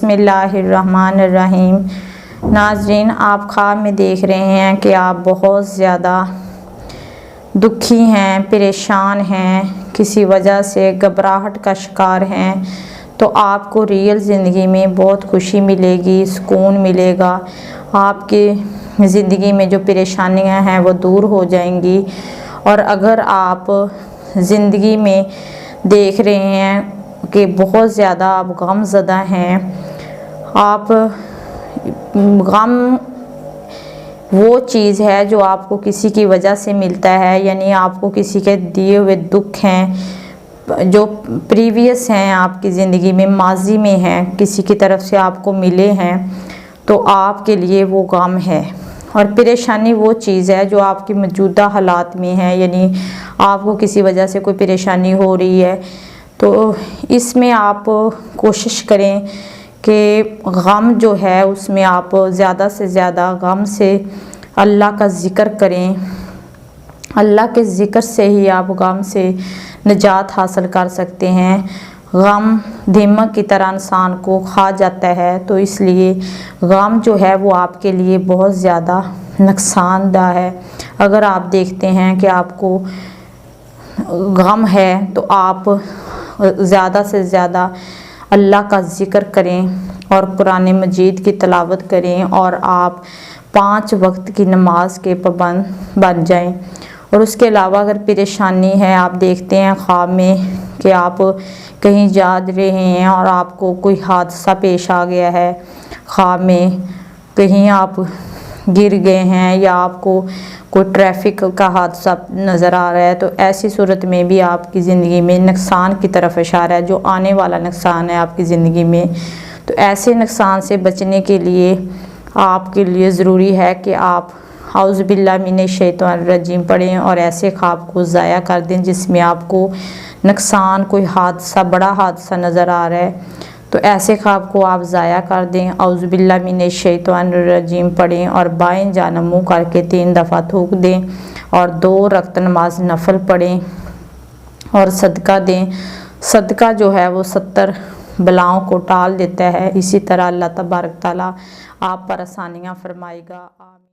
بسم اللہ الرحمن الرحیم۔ ناظرین، آپ خواب میں دیکھ رہے ہیں کہ آپ بہت زیادہ دکھی ہیں، پریشان ہیں، کسی وجہ سے گھبراہٹ کا شکار ہیں، تو آپ کو ریئل زندگی میں بہت خوشی ملے گی، سکون ملے گا۔ آپ کی زندگی میں جو پریشانیاں ہیں وہ دور ہو جائیں گی۔ اور اگر آپ زندگی میں دیکھ رہے ہیں کہ بہت زیادہ آپ غم زدہ ہیں، آپ غم وہ چیز ہے جو آپ کو کسی کی وجہ سے ملتا ہے، یعنی آپ کو کسی کے دیے ہوئے دکھ ہیں جو پریویس ہیں، آپ کی زندگی میں ماضی میں ہیں، کسی کی طرف سے آپ کو ملے ہیں، تو آپ کے لیے وہ غم ہے۔ اور پریشانی وہ چیز ہے جو آپ کی موجودہ حالات میں ہے، یعنی آپ کو کسی وجہ سے کوئی پریشانی ہو رہی ہے، تو اس میں آپ کوشش کریں کہ غم جو ہے اس میں آپ زیادہ سے زیادہ غم سے اللہ کا ذکر کریں۔ اللہ کے ذکر سے ہی آپ غم سے نجات حاصل کر سکتے ہیں۔ غم دیمک کی طرح انسان کو کھا جاتا ہے، تو اس لیے غم جو ہے وہ آپ کے لیے بہت زیادہ نقصان دہ ہے۔ اگر آپ دیکھتے ہیں کہ آپ کو غم ہے تو آپ زیادہ سے زیادہ اللہ کا ذکر کریں اور قرآن مجید کی تلاوت کریں، اور آپ 5 وقت کی نماز کے پابند بن جائیں۔ اور اس کے علاوہ اگر پریشانی ہے، آپ دیکھتے ہیں خواب میں کہ آپ کہیں جا رہے ہیں اور آپ کو کوئی حادثہ پیش آ گیا ہے، خواب میں کہیں آپ گر گئے ہیں یا آپ کو کوئی ٹریفک کا حادثہ نظر آ رہا ہے، تو ایسی صورت میں بھی آپ کی زندگی میں نقصان کی طرف اشارہ ہے، جو آنے والا نقصان ہے آپ کی زندگی میں۔ تو ایسے نقصان سے بچنے کے لیے آپ کے لیے ضروری ہے کہ آپ اعوذ باللہ من الشیطان الرجیم پڑھیں اور ایسے خواب کو ضائع کر دیں جس میں آپ کو نقصان، کوئی حادثہ، بڑا حادثہ نظر آ رہا ہے، تو ایسے خواب کو آپ ضائع کر دیں، اعوذ باللہ من الشیطان الرجیم پڑھیں اور بائیں جانب منہ کر کے 3 دفعہ تھوک دیں، اور 2 رکعت نماز نفل پڑھیں اور صدقہ دیں۔ صدقہ جو ہے وہ 70 بلاؤں کو ٹال دیتا ہے۔ اسی طرح اللہ تبارک تعالیٰ آپ پر آسانیاں فرمائے گا۔ آمین۔